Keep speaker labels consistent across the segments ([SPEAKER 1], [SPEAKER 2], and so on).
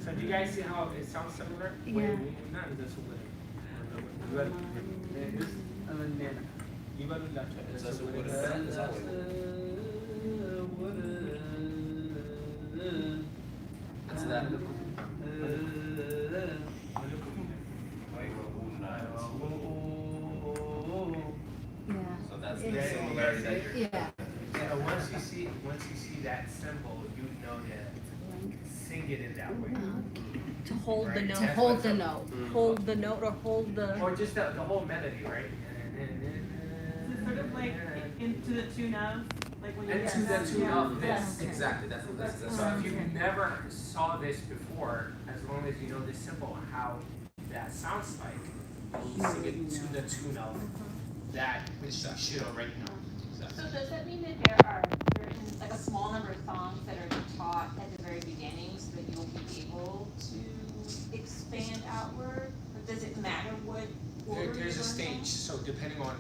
[SPEAKER 1] So do you guys see how it sounds similar?
[SPEAKER 2] Yeah.
[SPEAKER 3] What's that? So that's the similarity that you're.
[SPEAKER 2] Yeah.
[SPEAKER 1] Yeah, once you see that symbol, you know to sing it in that way.
[SPEAKER 4] To hold the
[SPEAKER 1] Right.
[SPEAKER 4] note.
[SPEAKER 2] To hold the note.
[SPEAKER 4] Hold the note or hold the.
[SPEAKER 1] Or just the whole melody, right?
[SPEAKER 5] Is it sort of like into the tune of? Like when you
[SPEAKER 1] And to the tune of this.
[SPEAKER 3] Exactly, that's what this is.
[SPEAKER 1] So if you never saw this before, as long as you know this symbol, how that sounds like, you sing it to the tune of that, which you should already know.
[SPEAKER 6] So does that mean that there are certain, like a small number of songs that are taught at the very beginning so that you'll be able to expand outward? Or does it matter what order
[SPEAKER 1] There's a
[SPEAKER 6] you learn
[SPEAKER 1] stage, so depending on,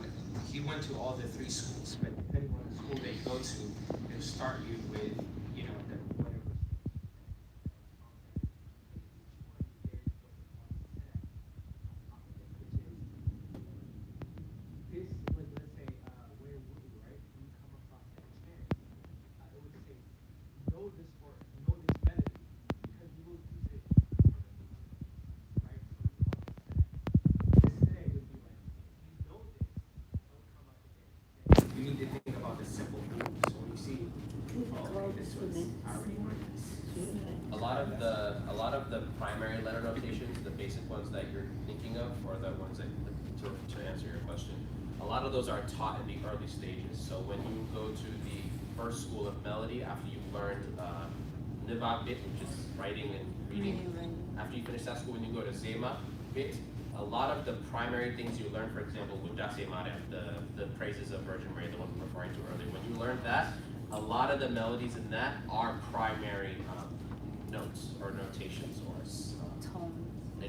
[SPEAKER 1] he went to all the 3 schools, but depending on the school that you go to, they'll start you with, you know, the whatever. This, like, let's say, where would you, right? When you come across that chant, it would say, know this word, know this melody, because you will use it for the right? So we call it today. This today would be like, if you know this, don't come out today. Then you need to think about the simple move. So when you see, oh, this was, I already learned this.
[SPEAKER 3] A lot of the primary letter notations, the basic ones that you're thinking of, or the ones that to answer your question, a lot of those are taught in the early stages. So when you go to the first school of melody, after you've learned Niva bit, which is writing and reading, after you finish that school, when you go to Zema bit, a lot of the primary things you learn, for example, the praises of Virgin Mary, the one we're referring to earlier, when you learn that, a lot of the melodies in that are primary notes or notations or
[SPEAKER 2] Tones.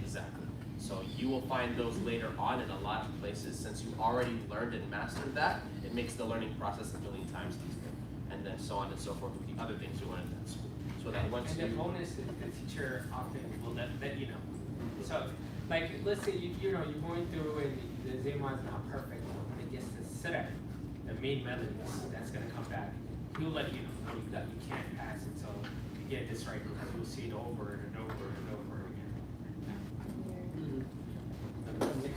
[SPEAKER 3] exactly. So you will find those later on in a lot of places. Since you already learned and mastered that, it makes the learning process a million times easier. And then so on and so forth with the other things you learned in that school. So that once
[SPEAKER 1] And the bonus is the teacher often will let you know. So, like, let's say you know you're going through and the Zema is not perfect, but when it gets to Siddha, the main melodies that's gonna come back, he'll let you know that you can't pass it. So you get this right because you'll see it over and over and over again. Okay.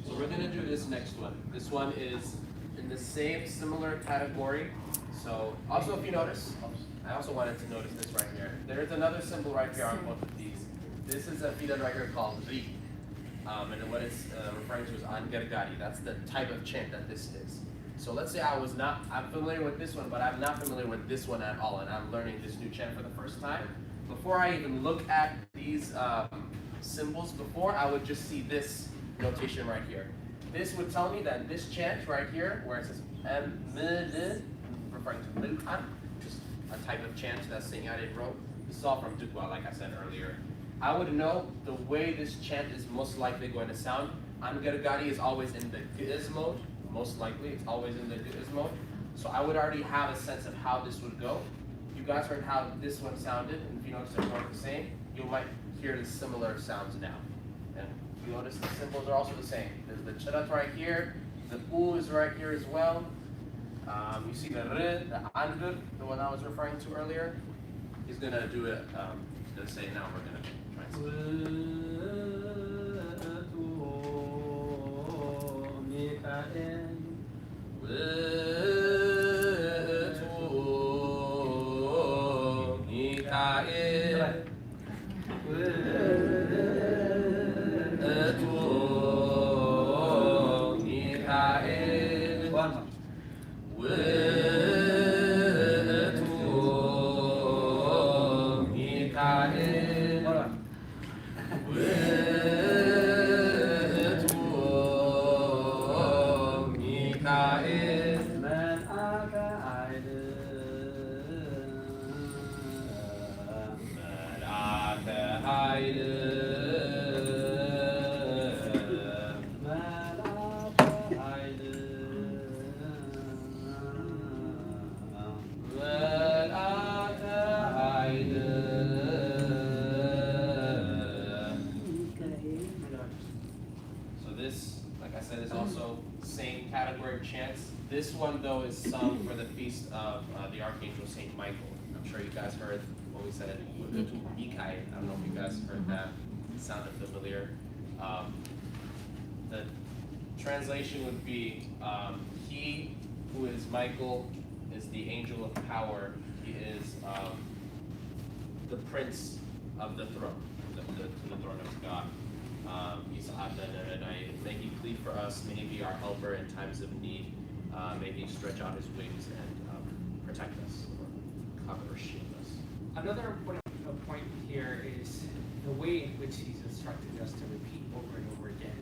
[SPEAKER 3] So we're gonna do this next one. This one is in the same similar category. So also if you notice, I also wanted to notice this right here. There's another symbol right here on both of these. This is a fidan right here called Ri. And what it's referring to is Angargari. That's the type of chant that this is. So let's say I'm familiar with this one, but I'm not familiar with this one at all, and I'm learning this new chant for the first time. Before I even look at these symbols before, I would just see this notation right here. This would tell me that this chant right here, where it says referring to Milkan, just a type of chant that's saying I didn't wrote. This is all from Dukwa, like I said earlier. I would know the way this chant is most likely going to sound. Angargari is always in the Giz mode, most likely, it's always in the Giz mode. So I would already have a sense of how this would go. You guys heard how this one sounded, and if you notice they're both the same, you might hear the similar sounds now. And if you notice the symbols are also the same. There's the charat right here, the u is right here as well. You see the r, the angur, the one I was referring to earlier. He's gonna do it, he's gonna say now, we're gonna try and this, like I said, is also same category of chants. This one though is sung for the feast of the Archangel Saint Michael. I'm sure you guys heard what we said. Mikai. I don't know if you guys heard that. It sounded familiar. The translation would be, he who is Michael is the angel of power. He is the prince of the throne, to the throne of God. May he plead for us, may he be our helper in times of need. May he stretch out his wings and protect us, or cover or shield us.
[SPEAKER 1] Another important point here is the way in which he's instructed us to repeat over and over again.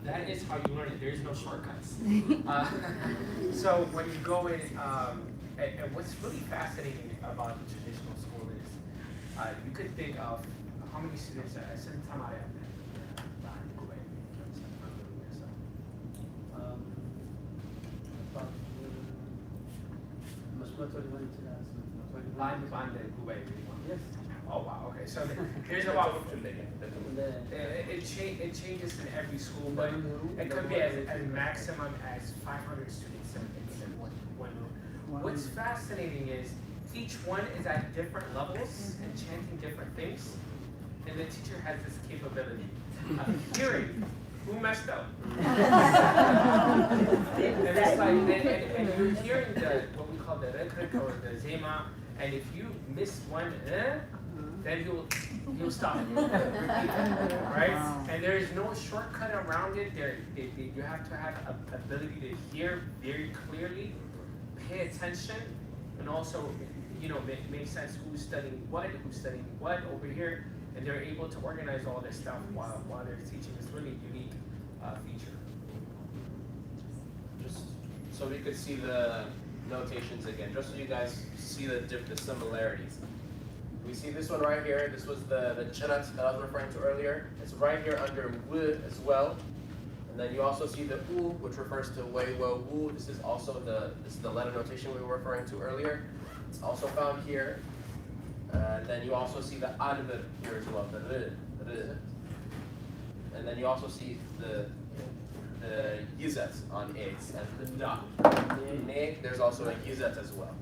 [SPEAKER 1] That is how you learn it. There's no shortcuts. So when you go in, and what's really fascinating about the traditional school is, you could think of how many students are Yes. Oh wow. Okay. So there's about it changes in every school, but it could be as maximum as 500 students in one room. What's fascinating is each one is at different levels and chanting different things, and the teacher has this capability of hearing who messed up. And it's like, and you're hearing what we call the rekrik or the zema, and if you miss one, then he'll stop. Right? And there is no shortcut around it. You have to have an ability to hear very clearly, pay attention, and also, make sense who's studying what over here, and they're able to organize all this stuff while they're teaching. It's really a unique feature.
[SPEAKER 3] Just so we could see the notations again, just so you guys see the similarities. We see this one right here. This was the chant that I was referring to earlier. It's right here under w as well. And then you also see the u, which refers to wei, wo, wu. This is also the letter notation we were referring to earlier. It's also found here. And then you also see the adver here as well, the r. And then you also see the yizet on eggs and the da. Ne, there's also a yizet as well.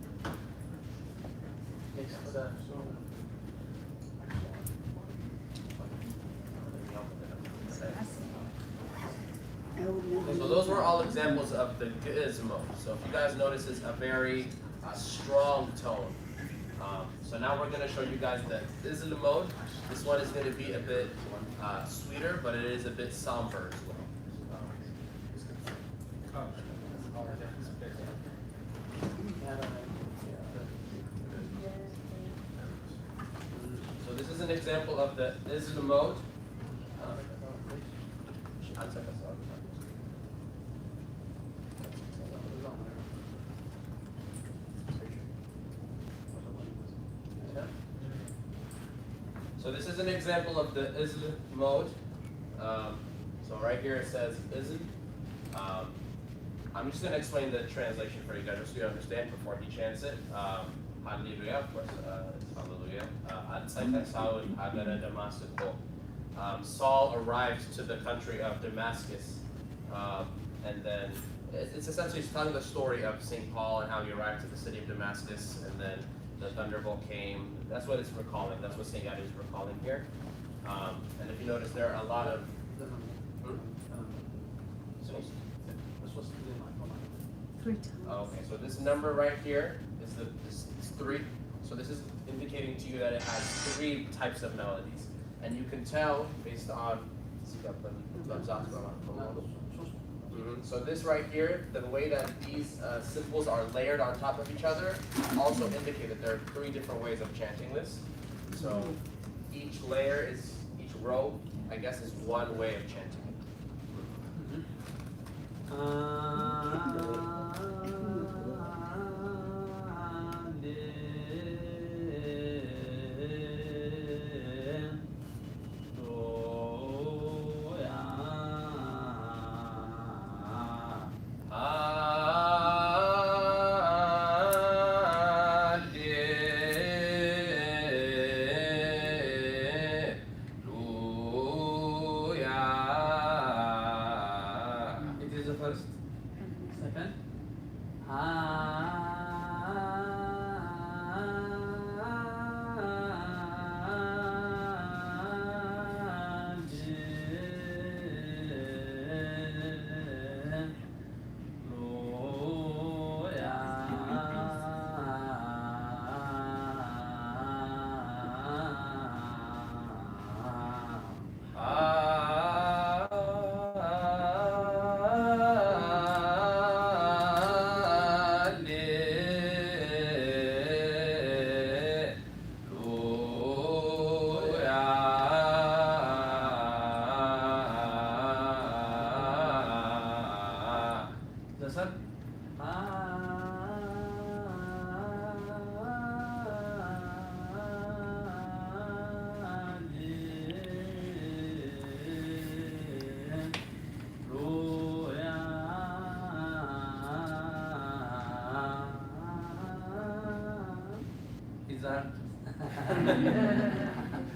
[SPEAKER 3] So those were all examples of the gizmo. So if you guys notice, it's a very strong tone. So now we're going to show you guys the Isla mode. This one is going to be a bit sweeter, but it is a bit somber as well. So this is an example of the Isla mode. So this is an example of the Isl mode. So right here it says Isl. I'm just going to explain the translation for you guys just so you understand before he chants it. Hallelujah, of course, hallelujah. Saul arrives to the country of Damascus, and then it's essentially telling the story of St. Paul and how he arrived to the city of Damascus, and then the thunderbolt came. That's what it's recalling. That's what St. Yad is recalling here. And if you notice, there are a lot of... Okay, so this number right here is this 3. So this is indicating to you that it has 3 types of melodies. And you can tell based on... So this right here, the way that these symbols are layered on top of each other, also indicate that there are 3 different ways of chanting this. So each layer is, each row, I guess, is one way of chanting it.
[SPEAKER 7] first. Second.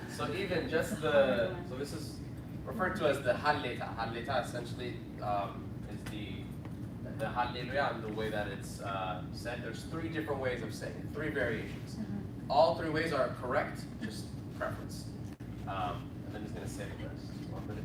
[SPEAKER 3] So even just the, so this is referred to as the halleta. Halleta essentially is the hallelujah and the way that it's said. There's 3 different ways of saying it, 3 variations. All 3 ways are correct, just preference. And then he's going to say the rest. 1 minute.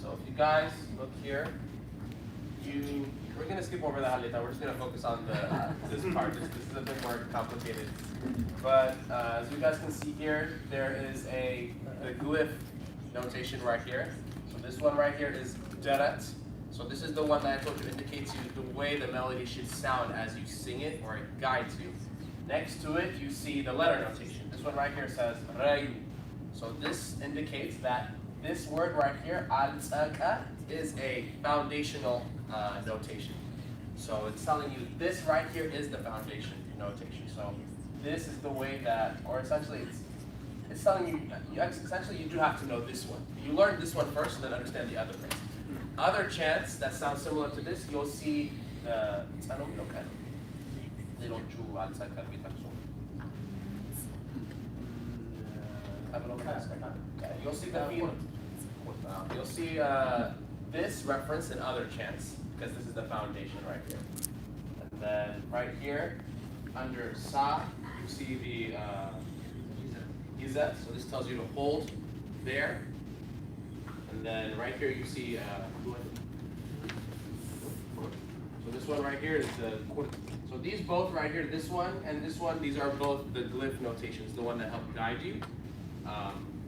[SPEAKER 3] So if you guys look here, we're going to skip over the halleta. We're just going to focus on this part. This is a bit more complicated. But as you guys can see here, there is the glyph notation right here. So this one right here is darat. So this is the one that I told you indicates you the way the melody should sound as you sing it, or it guides you. Next to it, you see the letter notation. This one right here says rayu. So this indicates that this word right here, al-tsaka, is a foundational notation. So it's telling you this right here is the foundation notation. So this is the way that, or essentially it's telling you, essentially you do have to know this one. You learn this one first and then understand the other things. Other chants that sound similar to this, you'll see the you'll see you'll see this reference in other chants because this is the foundation right here. And then right here under sa, you see the izet. So this tells you to hold there. And then right here you see so this one right here is the, so these both right here, this one and this one, these are both the glyph notations, the one that help guide you.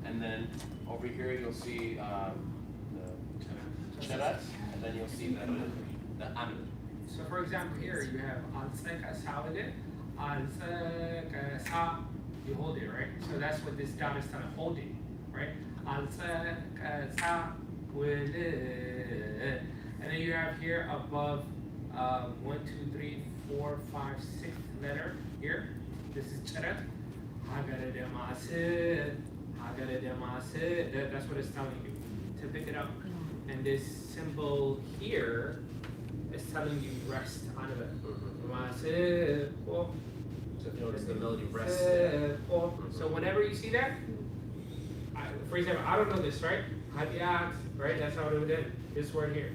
[SPEAKER 3] And then over here you'll see the charat, and then you'll see the amil.
[SPEAKER 1] So for example here you have al-tsaka sawale, al-tsaka, you hold it, right? So that's what this dot is telling, hold it, right? Al-tsaka, and then you have here above 1, 2, 3, 4, 5, 6 letter here. This is charat. That's what it's telling you to pick it up. And this symbol here is telling you rest on it.
[SPEAKER 3] So if you notice the melody rests.
[SPEAKER 1] So whenever you see that, for example, I don't know this, right? Hadiyat, right? That's how it would end. This word here.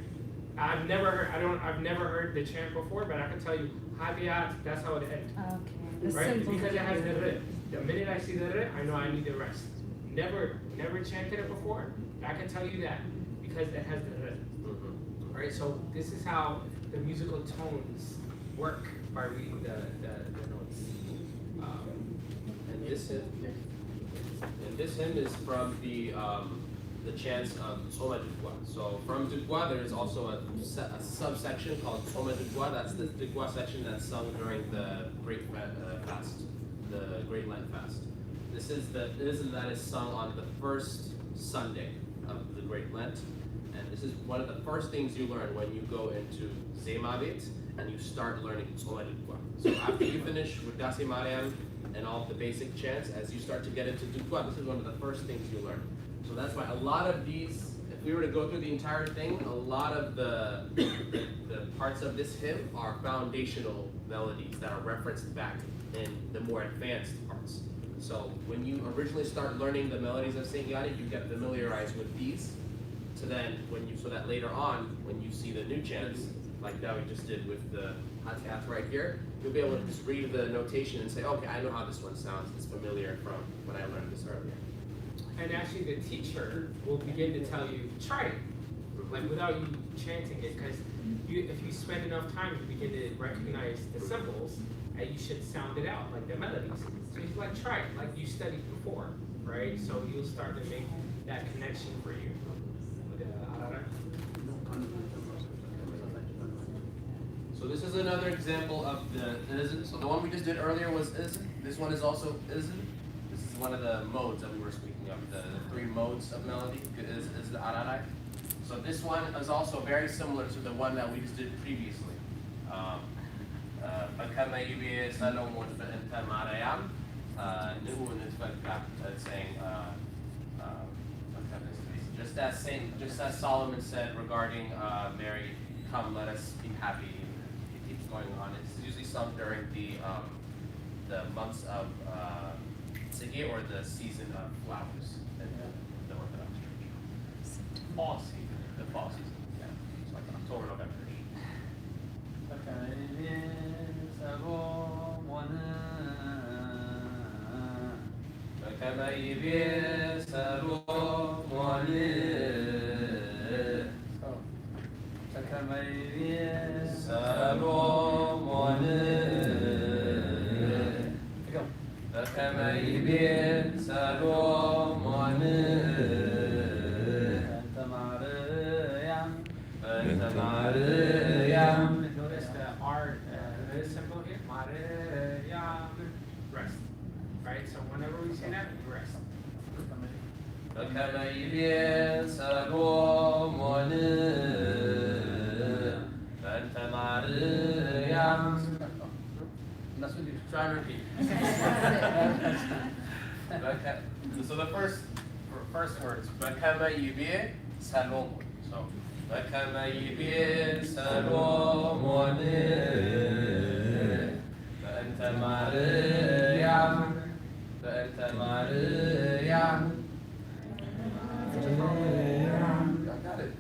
[SPEAKER 1] I've never heard the chant before, but I can tell you Hadiyat, that's how it ends.
[SPEAKER 2] Okay. The
[SPEAKER 1] Right?
[SPEAKER 2] symbol.
[SPEAKER 1] Because it has the re. The minute I see the re, I know I need to rest. never chanted it before, I can tell you that because it has the rhythm. Right, so this is how the musical tones work by reading the notes.
[SPEAKER 3] And this hymn is from the chants of Soma Dukwa. So from Dukwa, there is also a subsection called Soma Dukwa. That's the Dukwa section that's sung during the Great Fast, the Great Lent Fast. This is that is sung on the first Sunday of the Great Lent. And this is one of the first things you learn when you go into Zemavit and you start learning Soma Dukwa. So after you finish with Dasi Mariam and all the basic chants, as you start to get into Dukwa, this is one of the first things you learn. So that's why a lot of these, if we were to go through the entire thing, a lot of the parts of this hymn are foundational melodies that are referenced back in the more advanced parts. So when you originally start learning the melodies of Saint Yadi, you get familiarized with these. So then, so that later on, when you see the new chants, like that we just did with the Hatiat right here, you'll be able to just read the notation and say, okay, I know how this one sounds. It's familiar from when I learned this earlier.
[SPEAKER 1] And actually, the teacher will begin to tell you, try it, like without you chanting it, because if you spend enough time, you begin to recognize the symbols, and you should sound it out, like the melodies. So you like try it, like you studied before, right? So you'll start to make that connection for you.
[SPEAKER 3] So this is another example of the izn. So the one we just did earlier was izn. This one is also izn. This is one of the modes that we were speaking of, the 3 modes of melody is the ararai. So this one is also very similar to the one that we just did previously. It's saying just as Solomon said regarding Mary, come let us be happy. It keeps going on. It's usually sung during the months of Sige, or the season of flowers in the Orthodox Church. Fall season, the fall season. Yeah, it's like October, November.
[SPEAKER 1] Notice the R symbol here, Mariam, rest. Right, so whenever we say that, we rest.
[SPEAKER 3] Try and repeat. So the first words, Bakama Yibir Salom. So Bakama Yibir Salom Banta Mariam Banta Mariam. Got it.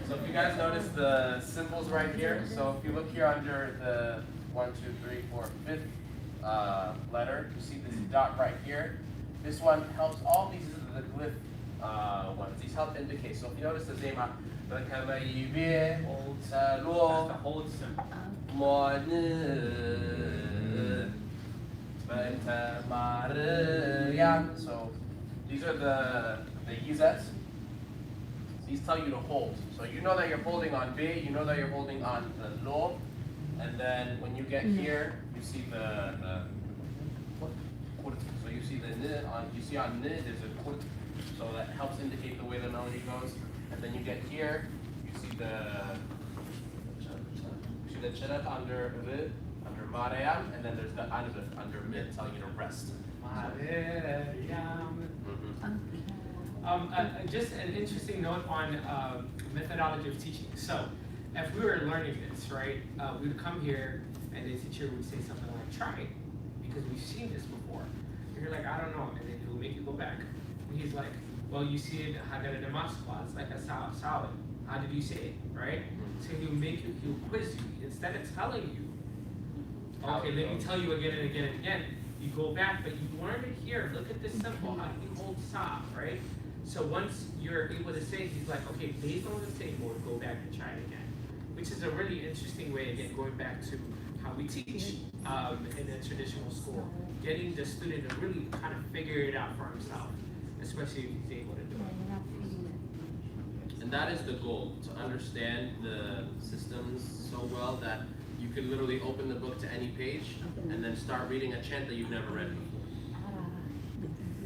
[SPEAKER 3] So if you guys notice the symbols right here, so if you look here under the 1, 2, 3, 4, 5th letter, you see this dot right here. This one helps, all these are the glyph ones. These help indicate. So if you notice the Zema,
[SPEAKER 1] That's the hold symbol.
[SPEAKER 3] So these are the yizets. These tell you to hold. So you know that you're holding on B, you know that you're holding on the lo, and then when you get here, you see the so you see the n on there's a kurt, so that helps indicate the way the melody goes. And then you get here, you see the cherat under Mariam, and then there's the anzif under mid, telling you to rest.
[SPEAKER 1] Just an interesting note on methodology of teaching. So, if we were learning this, right, we would come here and the teacher would say something like, try it, because we've seen this before. And you're like, I don't know, and then he'll make you go back. And he's like, well, you see it, Hagara Damasqua, it's like a solid. How did you say it, right? So he'll quiz you. Instead of telling you, okay, let me tell you again and again and again,
[SPEAKER 8] you go back, but you learn it here. Look at this symbol. How do you hold sa, right? So once you're able to say, he's like, okay, based on the table, go back and try it again. Which is a really interesting way, again, going back to how we teach in a traditional school. Getting the student to really kind of figure it out for himself, especially if he's able to do it.
[SPEAKER 3] And that is the goal, to understand the systems so well that you can literally open the book to any page and then start reading a chant that you've never read before.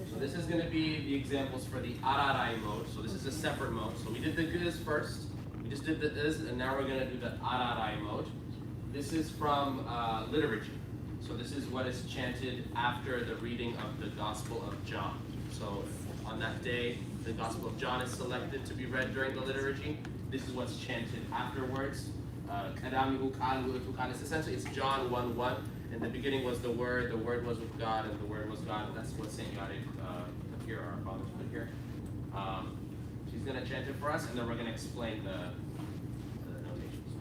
[SPEAKER 3] So this is going to be the examples for the ararai mode. So this is a separate mode. So we did the giz first. We just did the is, and now we're going to do the ararai mode. This is from liturgy. So this is what is chanted after the reading of the Gospel of John. So on that day, the Gospel of John is selected to be read during the liturgy. This is what's chanted afterwards. Essentially, it's John 1:1. In the beginning was the Word was with God, and the Word was God. And that's what Saint Yade put here, our fathers put here. She's going to chant it for us, and then we're going to explain the notations.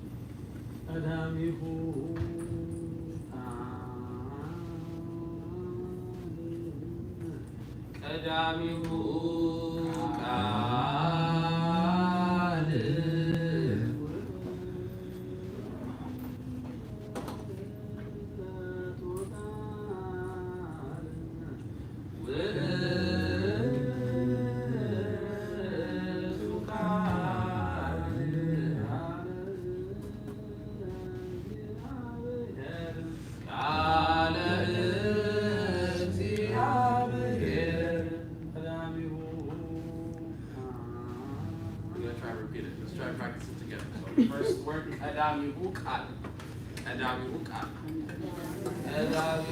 [SPEAKER 3] First word, Adam Yuhukad. Adam Yuhukad. Adam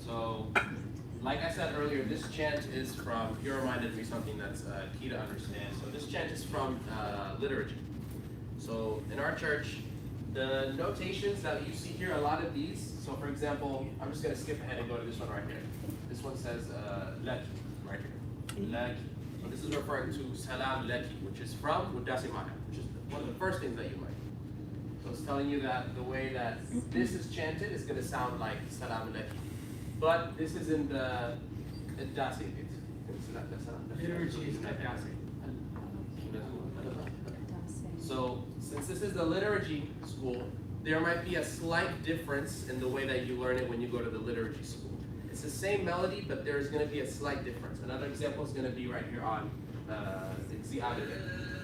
[SPEAKER 3] So, like I said earlier, this chant is from, you reminded me something that's key to understand. So this chant is from liturgy. So in our church, the notations that you see here, a lot of these, so for example, I'm just going to skip ahead and go to this one right here. This one says laki, right here. Laki. So this is referring to salam laki, which is from Mudasi Maha, which is one of the first things that you learn. So it's telling you that the way that this is chanted is going to sound like salam laki. But this is in the Dasi bit.
[SPEAKER 8] Liturgy is not Dasi.
[SPEAKER 3] So, since this is the liturgy school, there might be a slight difference in the way that you learn it when you go to the liturgy school. It's the same melody, but there's going to be a slight difference. Another example is going to be right here on Igzi Abedin.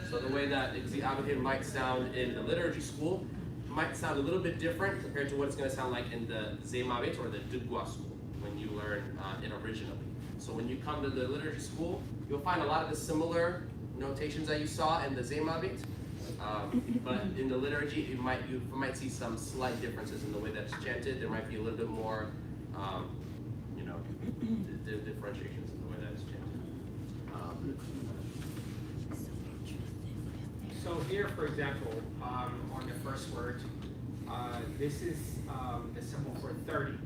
[SPEAKER 3] So the way that Igzi Abedin might sound in the liturgy school might sound a little bit different compared to what it's going to sound like in the Zemabit or the Dugwa school when you learn it originally. So when you come to the liturgy school, you'll find a lot of the similar notations that you saw in the Zemabit. But in the liturgy, you might see some slight differences in the way that's chanted. There might be a little bit more, differentiations in the way that it's chanted.
[SPEAKER 8] So here, for example, on the first word, this is the symbol for 30.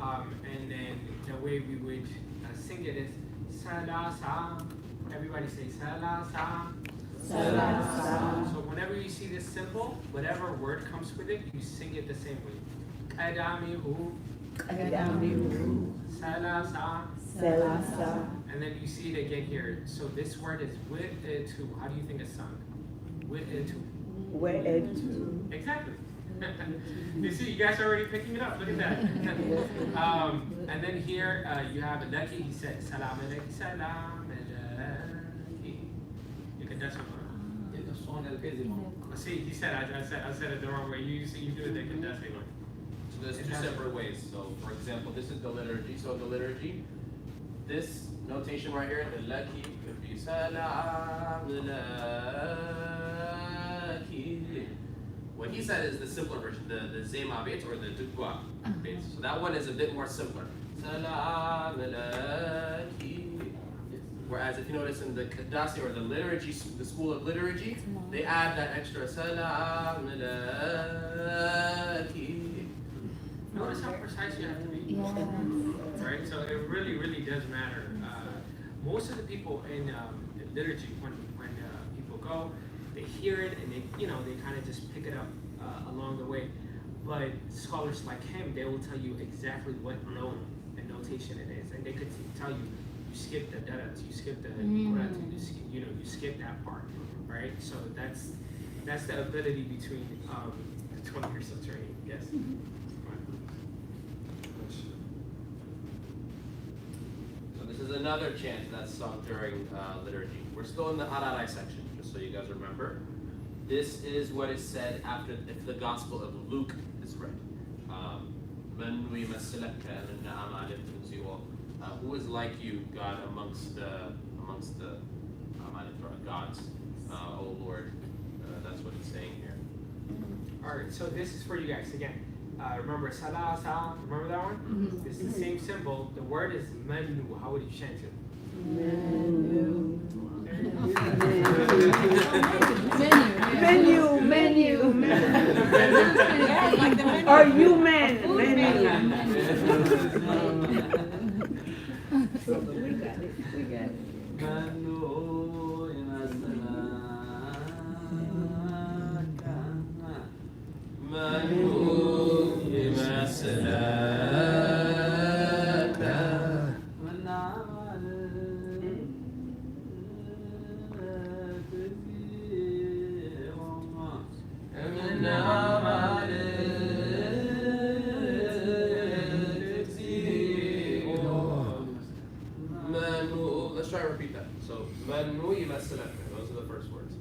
[SPEAKER 8] And then the way we would sing it is Salasa. Everybody say Salasa. Salasa. So whenever you see this symbol, whatever word comes with it, you sing it the same way. Kadamihu.
[SPEAKER 4] Kadamihu.
[SPEAKER 8] Salasa.
[SPEAKER 4] Salasa.
[SPEAKER 8] And then you see it again here. So this word is wi'etu. How do you think it's sung? Wi'etu.
[SPEAKER 4] Wi'etu.
[SPEAKER 8] Exactly. You see, you guys are already picking it up. Look at that. And then here you have Aleki. He said, Salam aleki, salam aleki. You can that's one. See, he said, I said it the wrong way. You do it, they can that's one.
[SPEAKER 3] So there's two separate ways. So for example, this is the liturgy. So in the liturgy, this notation right here, the leki, could be salam aleki. What he said is the simpler version, the Zema bit or the Dukwa bit. So that one is a bit more simpler. Salam alaki. Whereas if you notice in the Qadasi or the liturgy, the school of liturgy, they add that extra salam alaki.
[SPEAKER 8] Notice how precise you have to be.
[SPEAKER 2] Yes.
[SPEAKER 8] Right? So it really, really does matter. Most of the people in liturgy, when people go, they hear it and they kind of just pick it up along the way. But scholars like him, they will tell you exactly what note and notation it is, and they could tell you skip the darat, you skip the kurat, you skip that part, right? So that's the ability between the 20 years of training. Yes.
[SPEAKER 3] So this is another chant that's sung during liturgy. We're still in the Ararai section, just so you guys remember. This is what is said after if the Gospel of Luke is read. Who is like you, God, amongst the gods, oh Lord? That's what it's saying here.
[SPEAKER 8] All right, so this is for you guys again. Remember salah, salam. Remember that one?
[SPEAKER 2] Mm-hmm.
[SPEAKER 8] It's the same symbol. The word is menu. How would you chant it?
[SPEAKER 4] Menu.
[SPEAKER 2] Menu.
[SPEAKER 4] Menu. Menu.
[SPEAKER 5] Yeah, like the menu.
[SPEAKER 4] Or human. Menu. We got it. We got it.
[SPEAKER 3] Let's try to repeat that. So, manu yimasalaka. Those are the first words.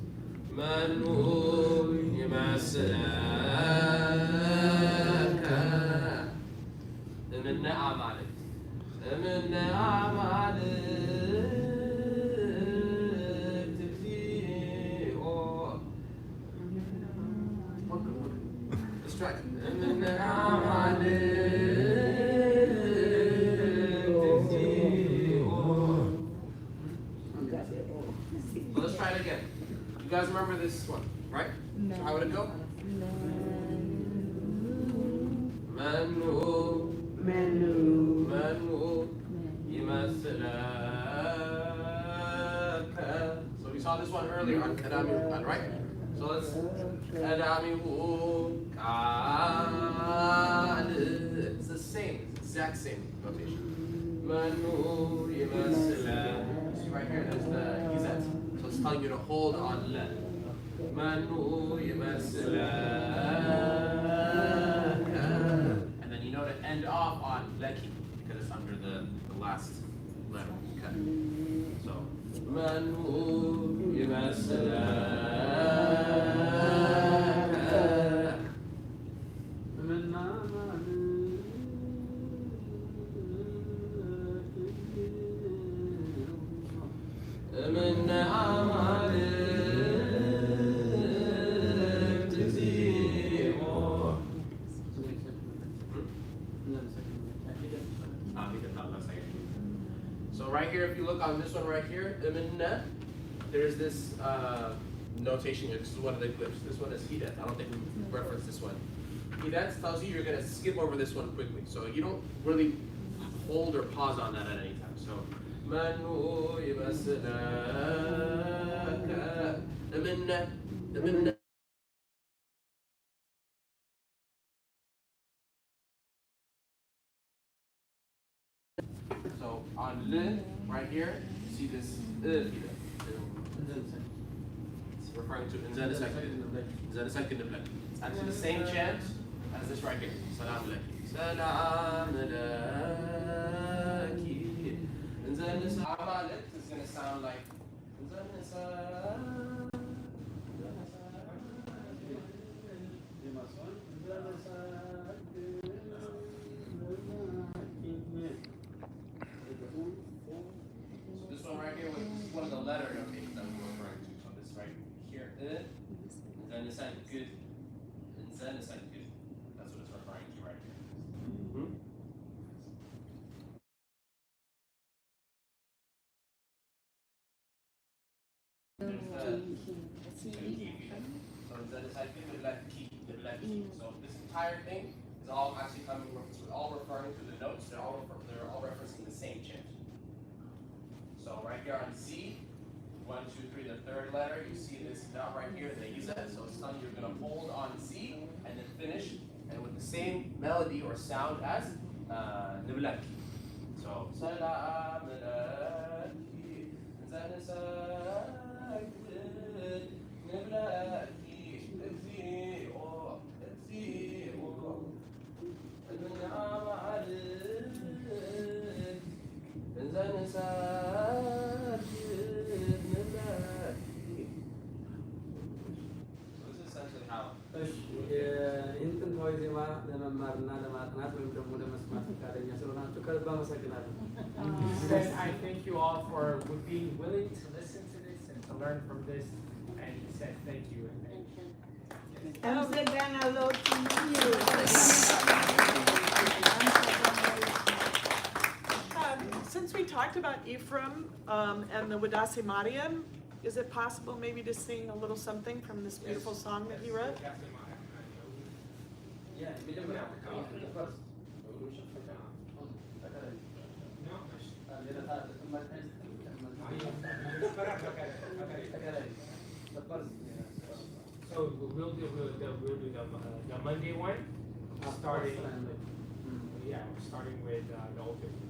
[SPEAKER 3] Manu yimasalaka. And then na'am alik. And then na'am alik. Let's try it. And then na'am alik. So let's try it again. You guys remember this one, right?
[SPEAKER 2] No.
[SPEAKER 3] So how would it go? Manu,
[SPEAKER 4] Menu.
[SPEAKER 3] manu, yimasalaka. So we saw this one earlier on Kadami Rukan, right? So let's Kadami Rukan. It's the same, it's the exact same notation. Manu, yimasalaka. See right here, there's the Yizat. So it's telling you to hold on le. Manu yimasalaka. And then you know to end off on leki because it's under the last letter. Okay. So Manu yimasalaka. من عملك تزيغ. So right here, if you look on this one right here, there's this notation here. This is one of the clips. This one is hidat. I don't think we referenced this one. Hidat tells you you're going to skip over this one quickly. So you don't really hold or pause on that at any time. So Manu yimasalaka. So on le, right here, you see this it's referring to inzal sakin. It's actually the same chant as this right here. Salam alaikum. Salam alaikum. Inzal salam is going to sound like this one right here was one of the letter notations that we were referring to. So this right here, and then it's like good, and Zen is like good. That's what it's referring to right here. Hmm? So this entire thing is all actually coming from, all referring to the notes. They're all referencing the same chant. So right here on C, 1, 2, 3, the third letter, you see this dot right here, they use that. So it's something you're gonna hold on C and then finish, and with the same melody or sound as Nibulaki. So
[SPEAKER 7] ጥንታዊ ዜማ ለመማርና ለማጥናት ወይም ደግሞ ለመስማት ፈቃደኛ ስለሆናችሁ ከልብ አመሰግናለሁ።
[SPEAKER 8] Said, I thank you all for being willing to listen to this and to learn from this. And he said, thank you.
[SPEAKER 4] አመሰግናለሁ you.
[SPEAKER 9] Since we talked about Ephraim and the Wadasi Mariam, is it possible maybe to sing a little something from this beautiful song that he wrote?
[SPEAKER 7] Yeah,
[SPEAKER 8] So we'll do the Monday one, starting with the old people.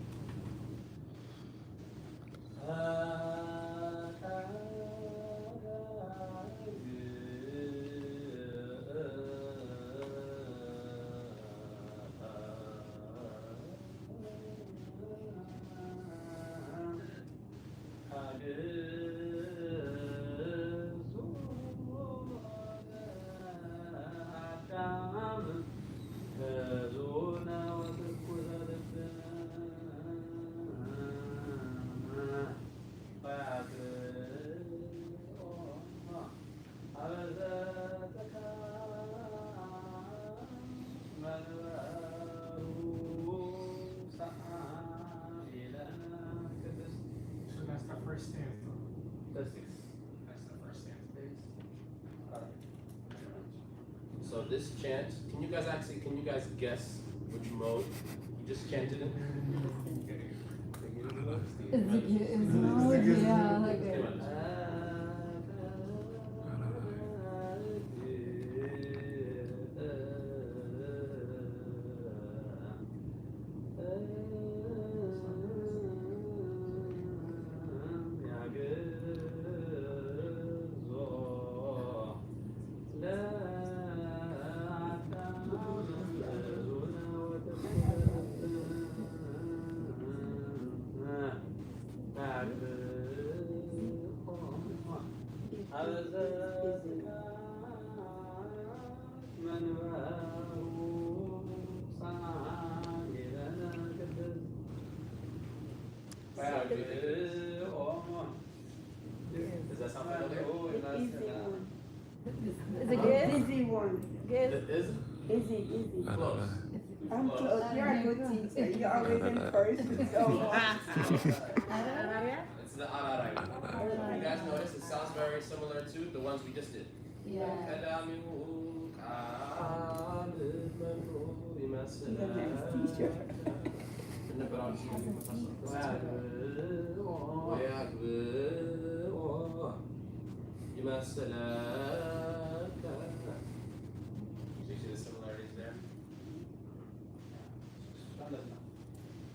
[SPEAKER 8] First stanza. That's the first stanza.
[SPEAKER 3] So this chant, can you guys guess which mode you just chanted in? Does that sound familiar?
[SPEAKER 4] It's a good easy one. Good.
[SPEAKER 3] Is
[SPEAKER 4] Easy.
[SPEAKER 3] close.
[SPEAKER 4] I'm close. You're a good teacher. You're always in person. So
[SPEAKER 3] It's the ararai. You guys notice it sounds very similar to the ones we just did. You see the similarities there?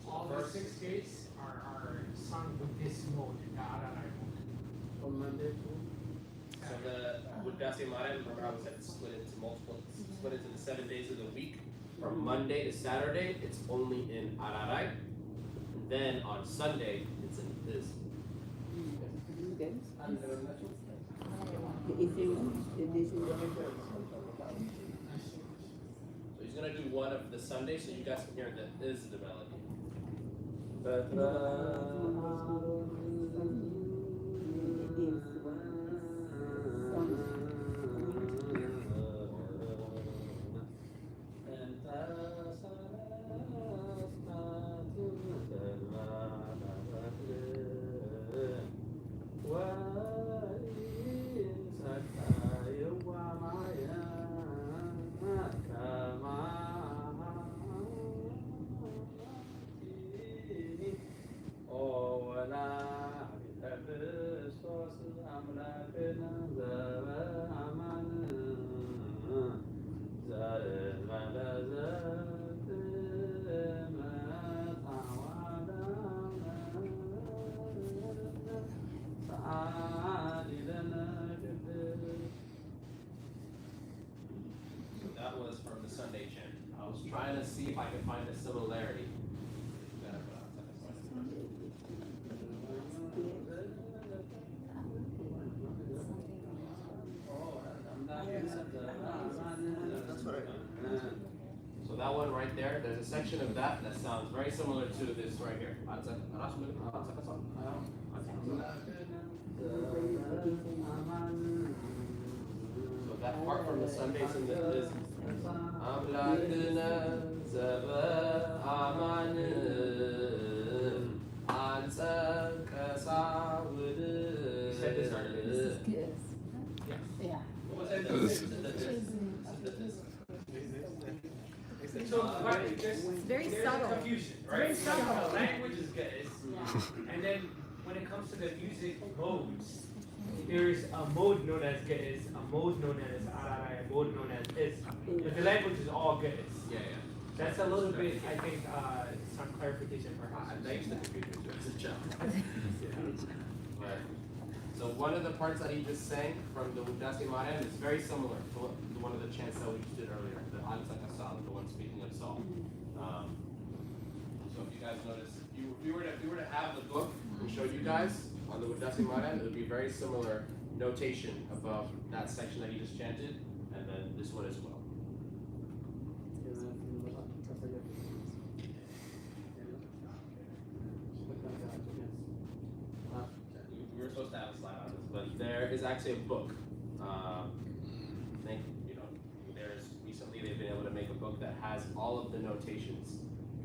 [SPEAKER 8] All the 6 gates are sung with this mode, the Ararai mode.
[SPEAKER 7] on Monday too.
[SPEAKER 3] So with Dasi Mara, remember how we said it's split into the 7 days of the week. From Monday to Saturday, it's only in Ararai. And then on Sunday, it's in this.
[SPEAKER 4] the easy one. This is the
[SPEAKER 3] So he's gonna do one of the Sundays so you guys can hear that is the melody. from the Sunday chant. I was trying to see if I could find a similarity. So that one right there, there's a section of that that sounds very similar to this right here. So that part from the Sundays in the is Amlakna Zaba Amanin Ansa Kasawud.
[SPEAKER 8] You said this already.
[SPEAKER 2] This is good.
[SPEAKER 3] Yes.
[SPEAKER 2] Yeah.
[SPEAKER 8] So
[SPEAKER 2] It's very
[SPEAKER 8] there's
[SPEAKER 2] subtle.
[SPEAKER 8] a confusion,
[SPEAKER 2] It's
[SPEAKER 8] right?
[SPEAKER 2] very subtle.
[SPEAKER 8] The language is good, and then when it comes to the music modes, there's a mode known as Ge'ez, a mode known as Ararai, a mode known as Is. But the language is all Ge'ez.
[SPEAKER 3] Yeah.
[SPEAKER 8] That's a little bit, I think, some clarification perhaps.
[SPEAKER 3] I used to confuse me too. It's a challenge. But so one of the parts that he just sang from the Udasi Mariam is very similar to one of the chants that we just did earlier, the Ansa Kasal, the one speaking of Saul. So if you guys notice, if we were to have the book and show you guys on the Udasi Mariam, it would be very similar notation above that section that he just chanted, and then this one as well. We were supposed to have a slide on this, but there is actually a book. I think, there's recently they've been able to make a book that has all of the notations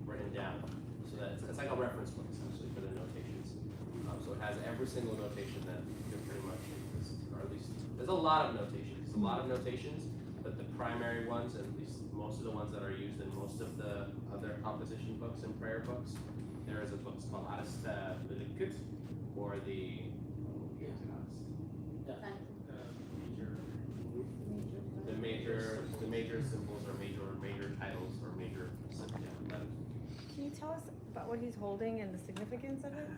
[SPEAKER 3] written down. So that it's like a reference book essentially for the notations. So it has every single notation that you can pretty much use, or at least there's a lot of notations. But the primary ones, and at least most of the ones that are used in most of the other composition books and prayer books, there is a book called Arasta Liturgy, or the major symbols or major titles or major letters.
[SPEAKER 4] Can you tell us about what he's holding and the significance of it?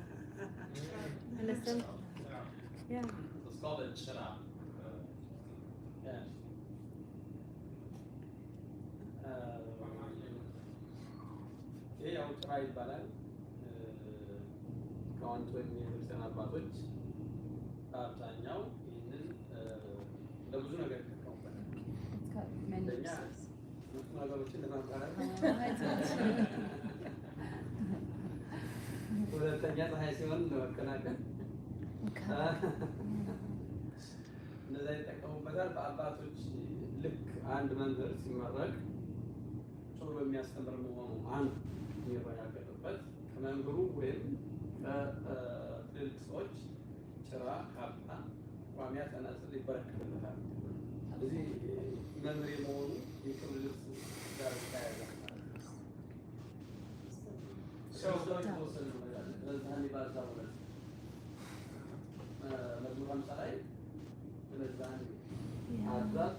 [SPEAKER 4] And the symbol? Yeah.
[SPEAKER 3] So it's called a chant.
[SPEAKER 7] ይህ ያው ጭራ ይባላል። ከዋንት ወይም የክርስቲያን አባቶች በአብዛኛው ይህንን ለብዙ ነገር ይጠቀሙበታል። አንደኛ መጥፎ ነገሮችን ለማባረር፣ ሁለተኛ ፀሐይ ሲሆን ለመከላከል እንደዛ ይጠቀሙበታል። በአባቶች ልክ አንድ መምህር ሲመረቅ ጥሩ የሚያስተምር መሆኑ አንዱ የሚረጋገጥበት ከመምህሩ ወይም ከትልልቅ ሰዎች ጭራ፣ ካባ፣ ቋሚያ፣ ጸናጽል ይበረከትለታል። ስለዚህ መምህር የመሆኑ የክብር ልብስ ጋር ተያያዘ መዝሙር 50 ላይ ስለዛን አዛት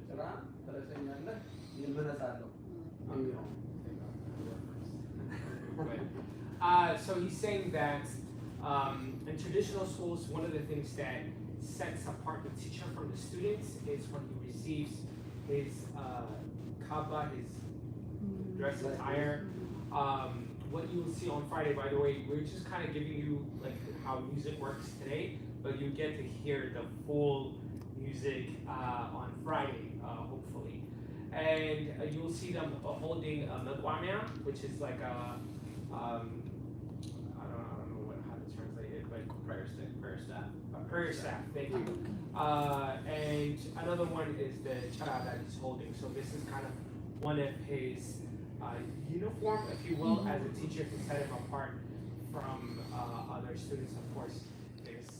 [SPEAKER 7] ጭራ ተረሰኛለህ ይመነሳለሁ የሚለው
[SPEAKER 8] So he's saying that in traditional schools, one of the things that sets apart the teacher from the students is when he receives his kaba, his dress attire. What you will see on Friday, by the way, we're just kind of giving you like how music works today, but you get to hear the full music on Friday, hopefully. And you'll see them holding a melodies, which is like a I don't know how to translate it, but prayer staff. Thank you. And another one is the chara that he's holding. So this is kind of one of his uniform, if you will, as a teacher to set him apart from other students. Of course, there's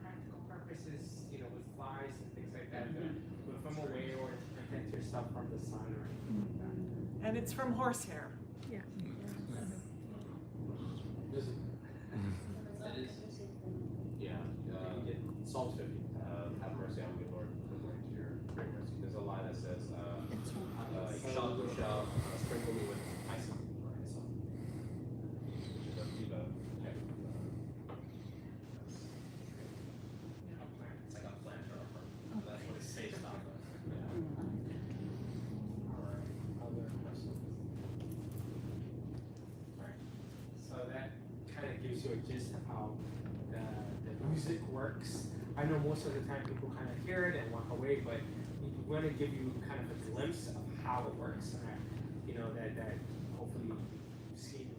[SPEAKER 8] practical purposes, with flies and things like that, to move them away or to protect yourself from the sun or anything like that.
[SPEAKER 9] And it's from horsehair.
[SPEAKER 4] Yeah.
[SPEAKER 3] Psalm 50. Have mercy on me, Lord, according to your great mercy. There's a line that says, "You shall sprinkle me with hyssop or hyssop," which is a type of it's like a plant or a herb. That's what it's based off of.
[SPEAKER 8] gives you a gist of how the music works. I know most of the time people kind of hear it and walk away, but we want to give you kind of a glimpse of how it works, and that hopefully you've seen